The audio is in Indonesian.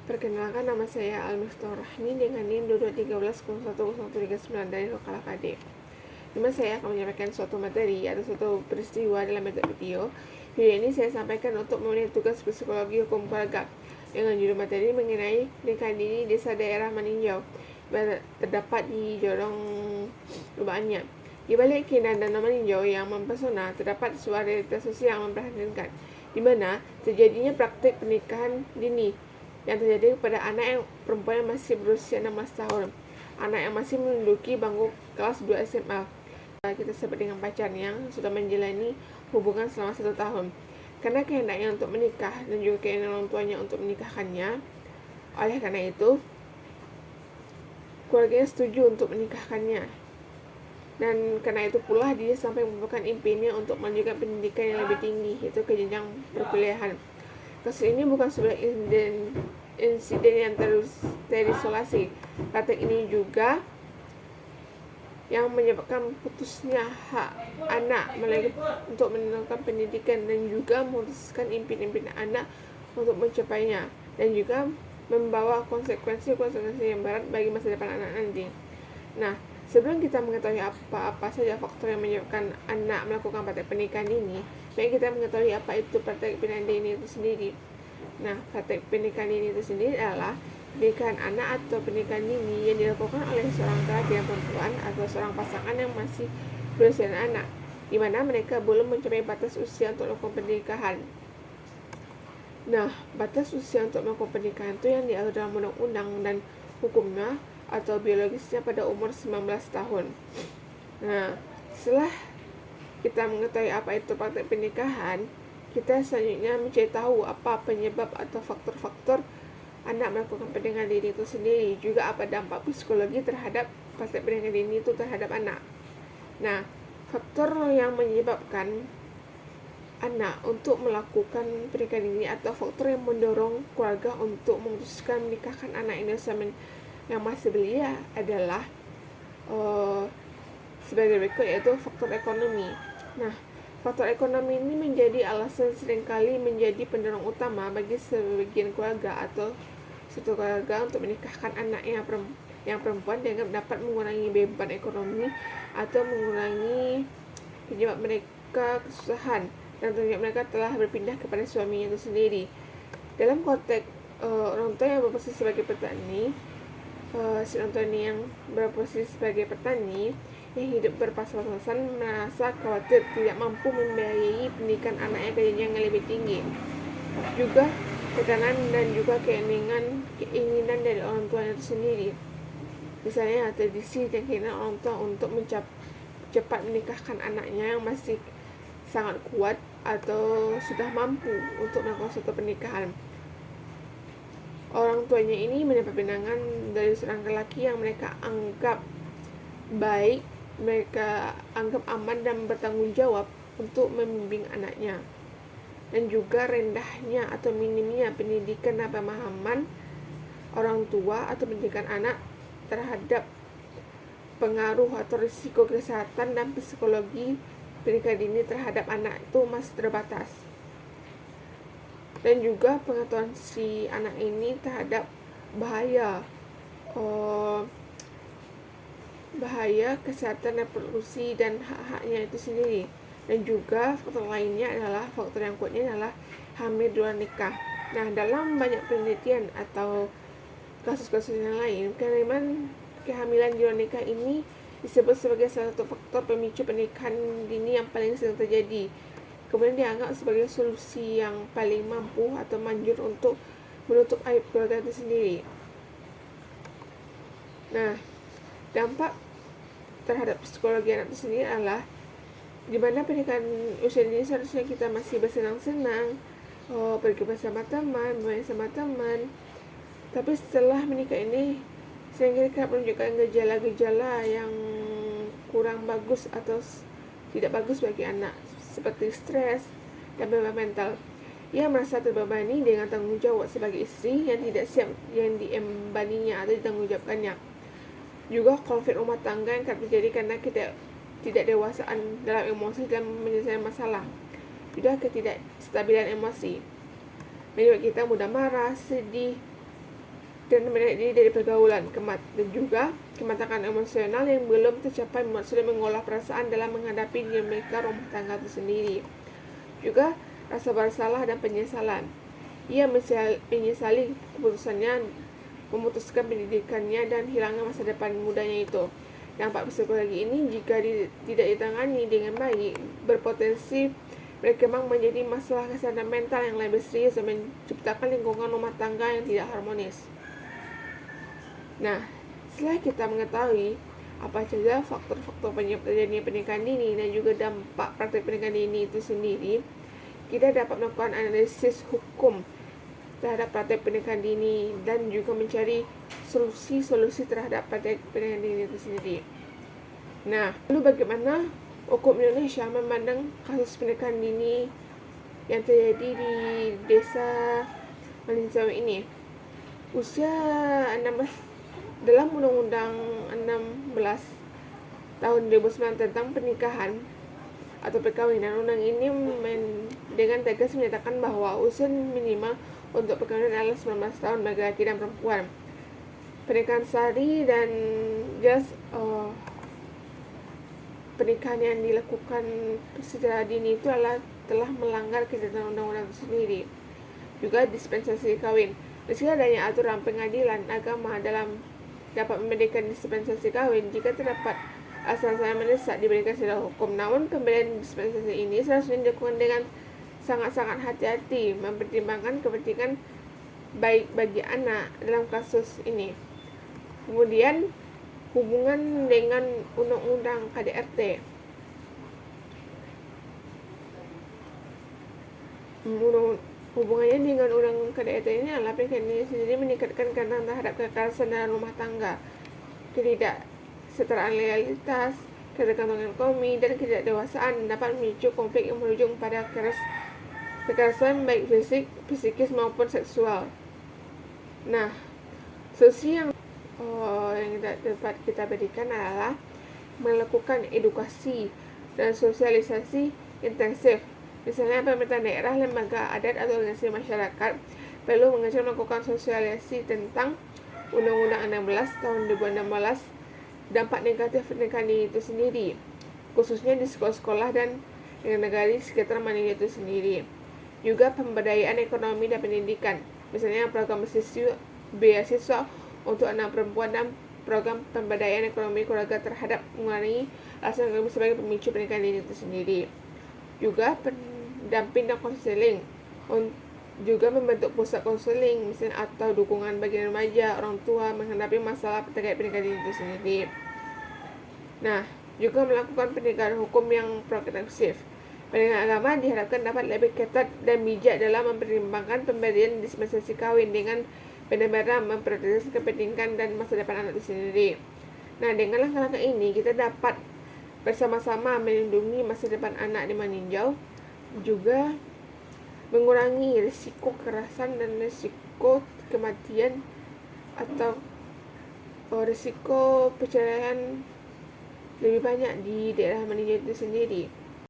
Perkenalkan, nama saya Al-Miftah Rahmi dengan NIM 2213010139 dari Lokal KD. Dimana saya akan menyampaikan suatu materi atau suatu peristiwa dalam bentuk video. Video ini saya sampaikan untuk memenuhi tugas psikologi hukum keluarga dengan judul materi mengenai pernikahan dini desa daerah Maninjau terdapat di Jorong Lubaannya. Di balik keindahan danau Maninjau yang mempesona, terdapat sebuah realitas sosial yang memprihatinkan, di mana terjadinya praktik pernikahan dini yang terjadi kepada anak yang perempuan yang masih berusia 16 tahun, anak yang masih menduduki bangku kelas 2 SMA. Kita sebut dengan pacar yang sudah menjalani hubungan selama 1 tahun. Karena kehendaknya untuk menikah dan juga keinginan orang tuanya untuk menikahkannya, oleh karena itu keluarganya setuju untuk menikahkannya. Dan karena itu pula dia sampai membuahkan impiannya untuk melanjutkan pendidikan yang lebih tinggi, yaitu ke jenjang perkuliahan. Kasus ini bukan sebuah insiden yang terisolasi. Praktek ini juga yang menyebabkan putusnya hak anak untuk menentukan pendidikan dan juga memutuskan impian-impian anak untuk mencapainya, dan juga membawa konsekuensi yang berat bagi masa depan anak nanti. Nah, sebelum kita mengetahui apa saja faktor yang menyebabkan anak melakukan praktek pernikahan ini, baik kita mengetahui apa itu praktek pernikahan dini itu sendiri. Nah, praktek pernikahan dini itu sendiri adalah pernikahan anak atau pernikahan dini yang dilakukan oleh seorang laki dan perempuan atau seorang pasangan yang masih berusia anak, di mana mereka belum mencapai batas usia untuk melakukan pernikahan. Nah, batas usia untuk melakukan pernikahan itu yang diatur dalam undang-undang dan hukumnya atau biologisnya pada umur 19 tahun. Nah, setelah kita mengetahui apa itu praktek pernikahan, kita selanjutnya mencari tahu apa penyebab atau faktor-faktor anak melakukan pernikahan dini itu sendiri, juga apa dampak psikologi terhadap praktek pernikahan dini itu terhadap anak. Nah, faktor yang menyebabkan anak untuk melakukan pernikahan dini atau faktor yang mendorong keluarga untuk memutuskan menikahkan anak yang masih belia adalah sebagai berikut, yaitu faktor ekonomi. Nah, faktor ekonomi ini menjadi alasan seringkali menjadi pendorong utama bagi sebagian keluarga atau suatu keluarga untuk menikahkan anak yang perempuan dianggap dapat mengurangi beban ekonomi atau mengurangi penyebab mereka kesusahan dan ternyata mereka telah berpindah kepada suaminya itu sendiri. Dalam konteks orang tua yang berposisi sebagai petani, yang berposisi sebagai petani yang hidup berpas-pasan merasa khawatir tidak mampu membiayai pendidikan anaknya ke jenjang yang lebih tinggi. Juga tekanan dan juga keinginan dari orang tua itu sendiri. Misalnya tradisi dan keinginan orang tua untuk cepat menikahkan anaknya yang masih sangat kuat atau sudah mampu untuk melakukan suatu pernikahan. Orang tuanya ini mendapat pinangan dari seorang lelaki yang mereka anggap baik, mereka anggap aman dan bertanggung jawab untuk membimbing anaknya. Dan juga rendahnya atau minimnya pendidikan dan pemahaman orang tua atau pendidikan anak terhadap pengaruh atau risiko kesehatan dan psikologi pernikahan dini terhadap anak itu masih terbatas. Dan juga pengetahuan si anak ini terhadap bahaya kesehatan reproduksi dan hak-haknya itu sendiri. Dan juga faktor lainnya adalah faktor yang kuatnya adalah hamil di luar nikah. Nah, dalam banyak penelitian atau kasus-kasus yang lain, kehamilan di luar nikah ini disebut sebagai salah satu faktor pemicu pernikahan dini yang paling sering terjadi. Kemudian dianggap sebagai solusi yang paling mampu atau manjur untuk menutup aib keluarga itu sendiri. Nah, dampak terhadap psikologi anak itu sendiri adalah di mana pernikahan usia dini seharusnya kita masih bersenang-senang, pergi bersama teman, bermain sama teman. Tapi setelah menikah ini sehingga kerap menunjukkan gejala-gejala yang kurang bagus atau tidak bagus bagi anak, seperti stres dan beban mental. Ia merasa terbebani dengan tanggung jawab sebagai istri yang tidak siap yang diembaninya atau ditanggungjawabkannya. Juga konflik rumah tangga yang kerap terjadi karena kita tidak dewasaan dalam emosi dan menyelesaikan masalah. Juga ketidakstabilan emosi menyebabkan kita mudah marah, sedih, dan menarik diri dari pergaulan, dan juga kematangan emosional yang belum tercapai membuat sulit mengolah perasaan dalam menghadapi dinamika rumah tangga itu sendiri. Juga rasa bersalah dan penyesalan. Ia menyesali keputusannya memutuskan pendidikannya dan hilangnya masa depan mudanya itu. Dampak psikologi ini jika tidak ditangani dengan baik berpotensi berkembang menjadi masalah kesehatan mental yang lebih serius dan menciptakan lingkungan rumah tangga yang tidak harmonis. Nah, setelah kita mengetahui apa saja faktor-faktor penyebab terjadinya pernikahan dini dan juga dampak praktik pernikahan dini itu sendiri, kita dapat melakukan analisis hukum terhadap praktik pernikahan dini dan juga mencari solusi-solusi terhadap praktik pernikahan dini itu sendiri. Nah, lalu bagaimana hukum Indonesia memandang kasus pernikahan dini yang terjadi di desa Malinsawi ini? Usia 16 dalam Undang-Undang 16 tahun 2009 tentang pernikahan atau perkawinan, undang ini dengan tegas menyatakan bahwa usia minimal untuk perkawinan adalah 19 tahun bagi laki dan perempuan. Pernikahan sari dan jelas pernikahan yang dilakukan secara dini itu telah melanggar ketentuan undang-undang itu sendiri. Juga dispensasi kawin. Meski adanya aturan pengadilan agama dapat memberikan dispensasi kawin jika terdapat alasan mendesak diberikan secara hukum. Namun pemberian dispensasi ini seharusnya dilakukan dengan sangat-sangat hati-hati, mempertimbangkan kepentingan baik bagi anak dalam kasus ini. Kemudian hubungan dengan undang-undang KDRT. Hubungannya dengan undang KDRT ini adalah pernikahan ini sendiri meningkatkan ketentuan terhadap kekerasan dalam rumah tangga, ketidaksetaraan loyalitas, ketergantungan ekonomi, dan ketidakdewasaan dapat memicu konflik yang berujung pada kekerasan baik psikis maupun seksual. Nah, solusi yang dapat kita berikan adalah melakukan edukasi dan sosialisasi intensif. Misalnya pemerintah daerah, lembaga adat, atau organisasi masyarakat perlu melakukan sosialisasi tentang Undang-Undang 16 tahun 2016, dampak negatif pernikahan dini itu sendiri, khususnya di sekolah-sekolah dan dengan negara di sekitar Manila itu sendiri. Juga pemberdayaan ekonomi dan pendidikan, misalnya program beasiswa untuk anak perempuan dan program pemberdayaan ekonomi keluarga terhadap mengurangi alasan ekonomi sebagai pemicu pernikahan dini itu sendiri. Juga pendamping dan konseling, juga membentuk pusat konseling misalnya atau dukungan bagi remaja, orang tua menghadapi masalah terkait pernikahan dini itu sendiri. Nah, juga melakukan penegakan hukum yang progresif. Pernikahan agama diharapkan dapat lebih ketat dan bijak dalam mempertimbangkan pemberian dispensasi kawin dengan benar-benar memprioritaskan kepentingan dan masa depan anak itu sendiri. Nah, dengan langkah-langkah ini kita dapat bersama-sama melindungi masa depan anak di meninjau, juga mengurangi risiko kekerasan dan risiko kematian atau risiko perceraian lebih banyak di daerah meninjau itu sendiri.